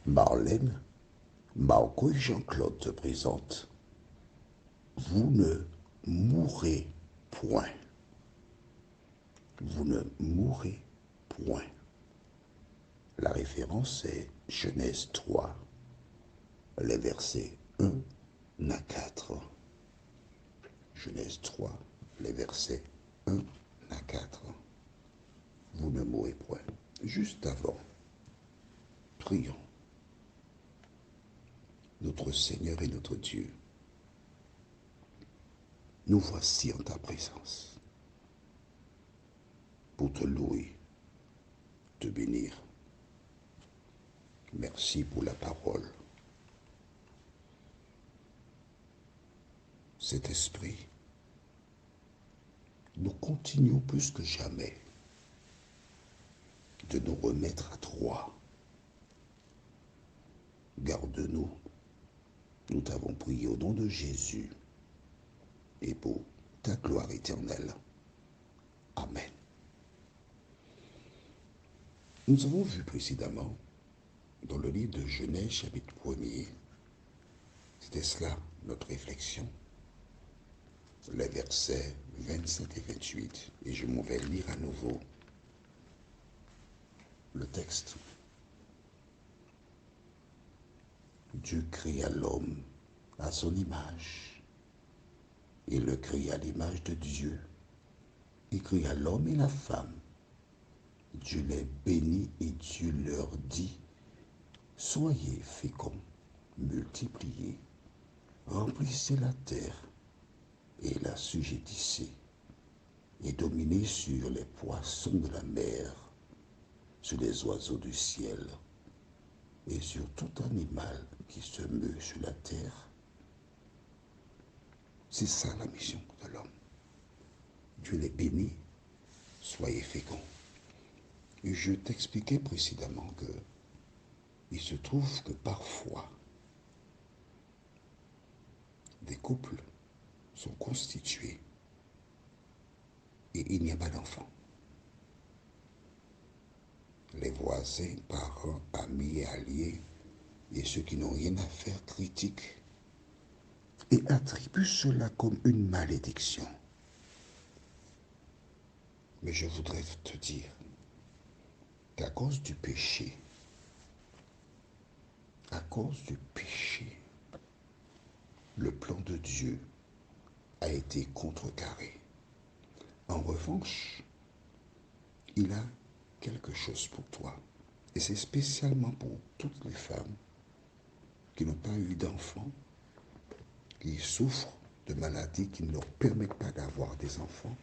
Marlène, Marco et Jean-Claude te présentent. Vous ne mourrez point. Vous ne mourrez point. La référence est Genèse 3, les versets 1 à 4. Genèse 3, les versets 1 à 4. Vous ne mourrez point. Juste avant, prions. Notre Seigneur et notre Dieu, nous voici en ta présence pour te louer, te bénir. Merci pour la parole. Cet esprit, nous continuons plus que jamais de nous remettre à toi. Garde-nous. Nous t'avons prié au nom de Jésus et pour ta gloire éternelle. Amen. Nous avons vu précédemment dans le livre de Genèse chapitre 1er, c'était cela notre réflexion, les versets 27 et 28, et je m'en vais lire à nouveau le texte. Dieu créa l'homme à son image. Il le créa à l'image de Dieu. Il créa l'homme et la femme. Dieu les bénit et Dieu leur dit, soyez féconds, multipliez, remplissez la terre et la sujettissez, et dominez sur les poissons de la mer, sur les oiseaux du ciel, et sur tout animal qui se meut sur la terre. C'est ça la mission de l'homme. Dieu les bénit, soyez féconds. Et je t'expliquais précédemment que il se trouve que parfois, des couples sont constitués et il n'y a pas d'enfants. Les voisins, parents, amis et alliés et ceux qui n'ont rien à faire critiquent et attribuent cela comme une malédiction. Mais je voudrais te dire qu'à cause du péché, le plan de Dieu a été contrecarré. En revanche, il a quelque chose pour toi. Et c'est spécialement pour toutes les femmes qui n'ont pas eu d'enfants, qui souffrent de maladies qui ne leur permettent pas d'avoir des enfants.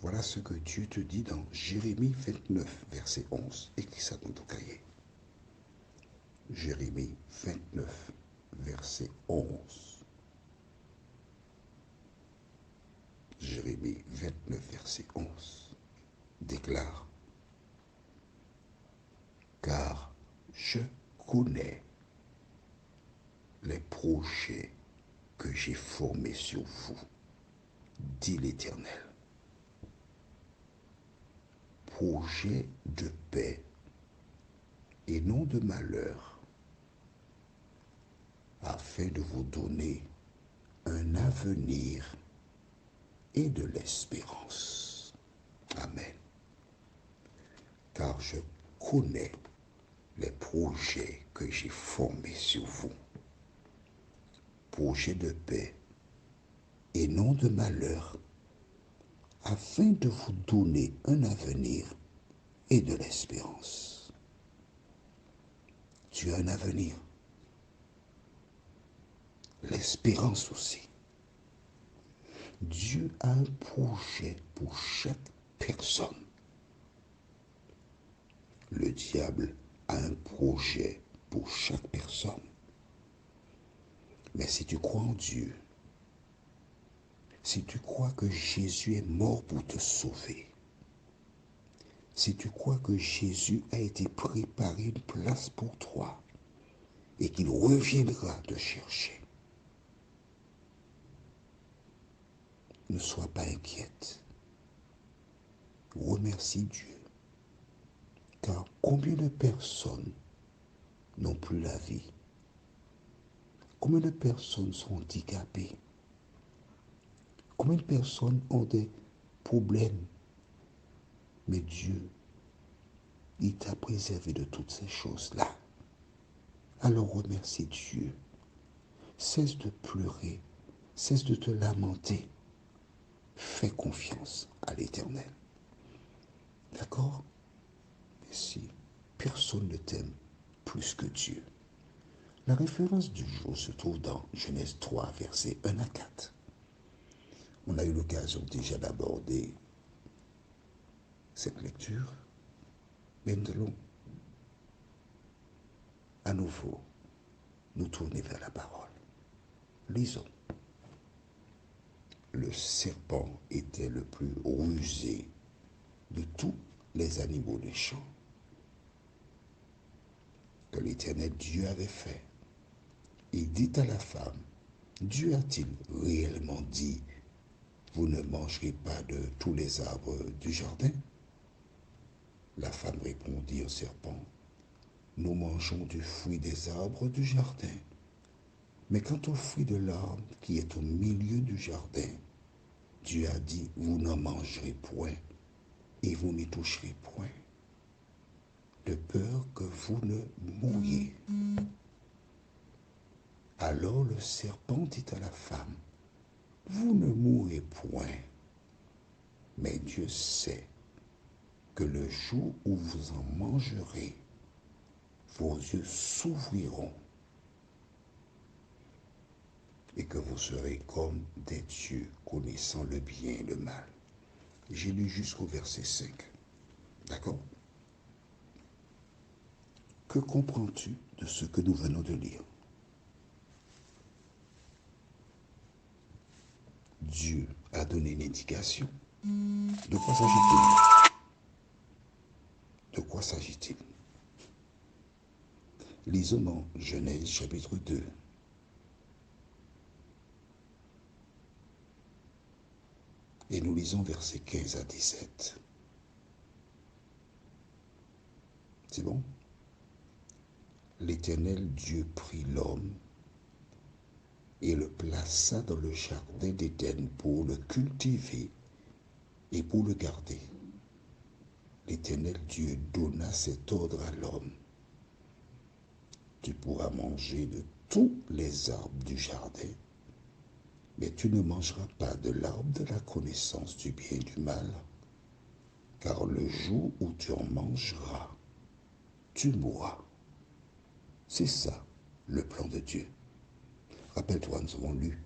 Voilà ce que Dieu te dit dans Jérémie 29, verset 11. Écris ça dans ton cahier. Jérémie 29, verset 11. Jérémie 29, verset 11 déclare, car je connais les projets que j'ai formés sur vous, dit l'Éternel. Projets de paix et non de malheur, afin de vous donner un avenir et de l'espérance. Amen. Car je connais les projets que j'ai formés sur vous. Projets de paix et non de malheur, afin de vous donner un avenir et de l'espérance. Tu as un avenir. L'espérance aussi. Dieu a un projet pour chaque personne. Le diable a un projet pour chaque personne. Mais si tu crois en Dieu, si tu crois que Jésus est mort pour te sauver, si tu crois que Jésus a été préparé une place pour toi et qu'il reviendra te chercher, ne sois pas inquiète. Remercie Dieu. Car combien de personnes n'ont plus la vie? Combien de personnes sont handicapées? Combien de personnes ont des problèmes? Mais Dieu, il t'a préservé de toutes ces choses-là. Alors remercie Dieu. Cesse de pleurer. Cesse de te lamenter. Fais confiance à l'Éternel. D'accord? Mais si personne ne t'aime plus que Dieu. La référence du jour se trouve dans Genèse 3, versets 1 à 4. On a eu l'occasion déjà d'aborder cette lecture. Mais nous allons à nouveau nous tourner vers la parole. Lisons. Le serpent était le plus rusé de tous les animaux des champs que l'Éternel Dieu avait fait. Il dit à la femme, Dieu a-t-il réellement dit, vous ne mangerez pas de tous les arbres du jardin? La femme répondit au serpent, nous mangeons du fruit des arbres du jardin. Mais quant au fruit de l'arbre qui est au milieu du jardin, Dieu a dit, vous n'en mangerez point et vous n'y toucherez point, de peur que vous ne mouriez. Alors le serpent dit à la femme, vous ne mourrez point, mais Dieu sait que le jour où vous en mangerez, vos yeux s'ouvriront et que vous serez comme des dieux connaissant le bien et le mal. J'ai lu jusqu'au verset 5. D'accord? Que comprends-tu de ce que nous venons de lire? Dieu a donné une indication. De quoi s'agit-il? De quoi s'agit-il? Lisons dans Genèse chapitre 2. Et nous lisons versets 15 à 17. C'est bon? L'Éternel Dieu prit l'homme et le plaça dans le jardin d'Éden pour le cultiver et pour le garder. L'Éternel Dieu donna cet ordre à l'homme. Tu pourras manger de tous les arbres du jardin, mais tu ne mangeras pas de l'arbre de la connaissance du bien et du mal, car le jour où tu en mangeras, tu mourras. C'est ça, le plan de Dieu. Rappelle-toi, nous avons lu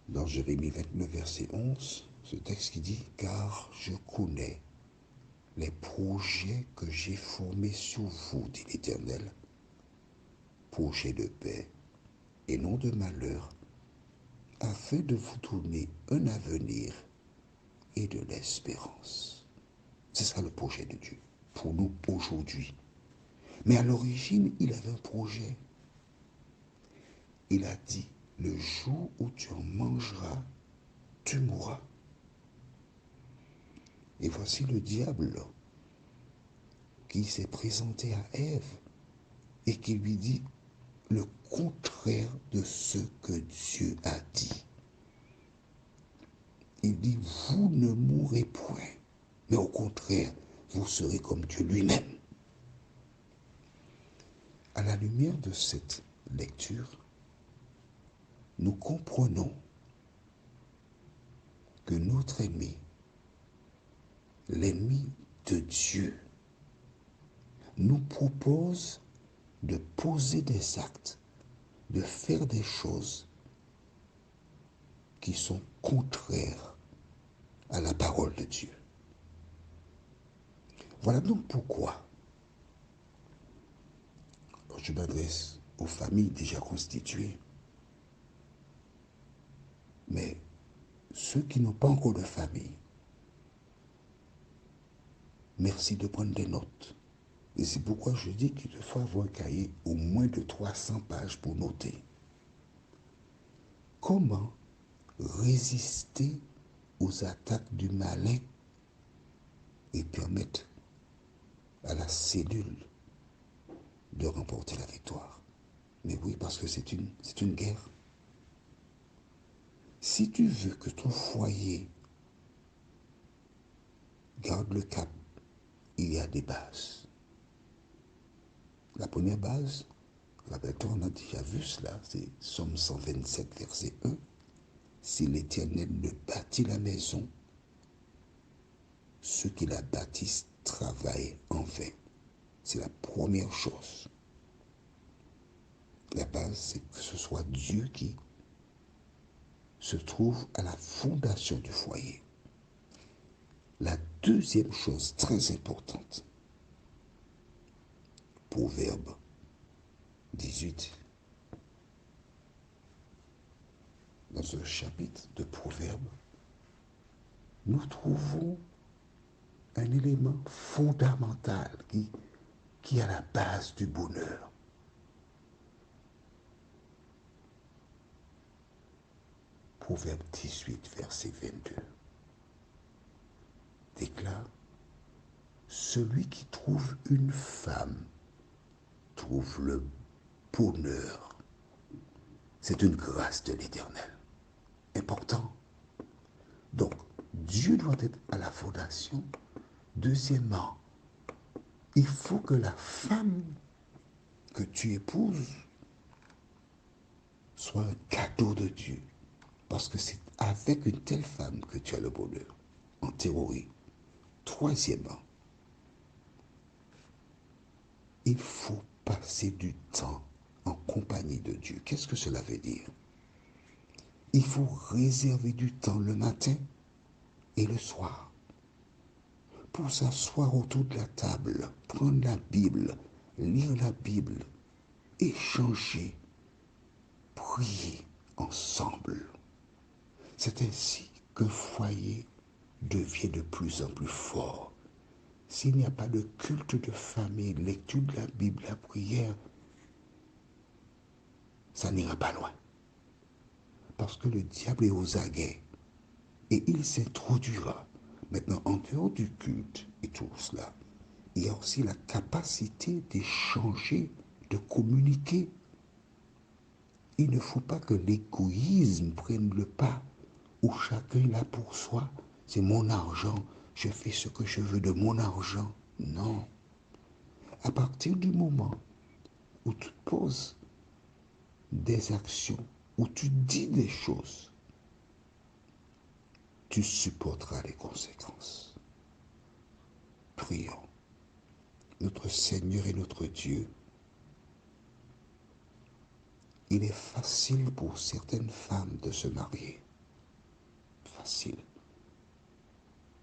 dans Jérémie 29, verset 11, ce texte qui dit « Car je connais les projets que j'ai formés sur vous, dit l'Éternel, projets de paix et non de malheur, afin de vous donner un avenir et de l'espérance. » C'est ça le projet de Dieu, pour nous aujourd'hui. Mais à l'origine, il avait un projet. Il a dit, le jour où tu en mangeras, tu mourras. Et voici le diable qui s'est présenté à Ève et qui lui dit le contraire de ce que Dieu a dit. Il dit, vous ne mourrez point, mais au contraire, vous serez comme Dieu lui-même. À la lumière de cette lecture, nous comprenons que notre ennemi, l'ennemi de Dieu, nous propose de poser des actes, de faire des choses qui sont contraires à la parole de Dieu. Voilà donc pourquoi je m'adresse aux familles déjà constituées, mais ceux qui n'ont pas encore de famille, merci de prendre des notes. Et c'est pourquoi je dis qu'il faut avoir un cahier au moins de 300 pages pour noter. Comment résister aux attaques du malin et permettre à la cellule de remporter la victoire. Mais oui, parce que c'est une guerre. Si tu veux que ton foyer garde le cap, il y a des bases. La première base, rappelle-toi, on a déjà vu cela, c'est Somme 127, verset 1. Si l'Éternel ne bâtit la maison, ceux qui la bâtissent travaillent en vain. C'est la première chose. La base, c'est que ce soit Dieu qui se trouve à la fondation du foyer. La deuxième chose très importante, Proverbe 18, dans ce chapitre de Proverbe, nous trouvons un élément fondamental qui est à la base du bonheur. Proverbe 18, verset 22, déclare: celui qui trouve une femme trouve le bonheur. C'est une grâce de l'Éternel. Important. Donc, Dieu doit être à la fondation. Deuxièmement, il faut que la femme que tu épouses soit un cadeau de Dieu. Parce que c'est avec une telle femme que tu as le bonheur. En théorie. Troisièmement, il faut passer du temps en compagnie de Dieu. Qu'est-ce que cela veut dire? Il faut réserver du temps le matin et le soir pour s'asseoir autour de la table, prendre la Bible, lire la Bible, échanger, prier ensemble. C'est ainsi qu'un foyer devient de plus en plus fort. S'il n'y a pas de culte de famille, lecture de la Bible, la prière, ça n'ira pas loin. Parce que le diable est aux aguets et il s'introduira. Maintenant, en dehors du culte et tout cela, il y a aussi la capacité d'échanger, de communiquer. Il ne faut pas que l'égoïsme prenne le pas, où chacun est là pour soi. C'est mon argent, je fais ce que je veux de mon argent. Non. À partir du moment où tu poses des actions, où tu dis des choses, tu supporteras les conséquences. Prions. Notre Seigneur et notre Dieu, il est facile pour certaines femmes de se marier. Facile.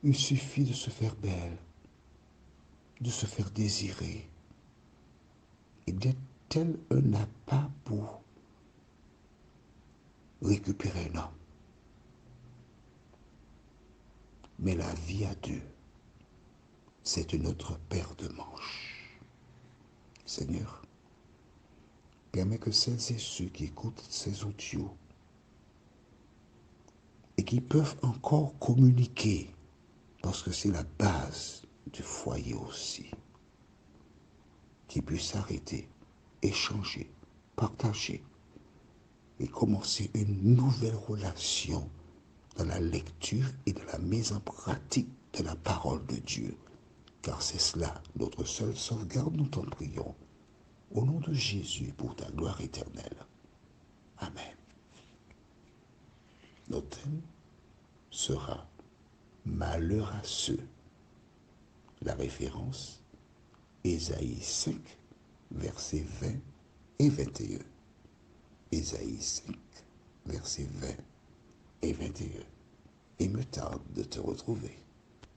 Il suffit de se faire belle, de se faire désirer, et d'être tel un appât pour récupérer un homme. Mais la vie à deux, c'est une autre paire de manches. Seigneur, permets que celles et ceux qui écoutent ces audios et qui peuvent encore communiquer, parce que c'est la base du foyer aussi, qui puissent s'arrêter, échanger, partager et commencer une nouvelle relation dans la lecture et dans la mise en pratique de la parole de Dieu. Car c'est cela, notre seule sauvegarde, nous t'en prions. Au nom de Jésus, pour ta gloire éternelle. Amen. Notre thème sera Malheur à ceux. La référence, Ésaïe 5, versets 20 et 21. Ésaïe 5, versets 20 et 21. Il me tarde de te retrouver.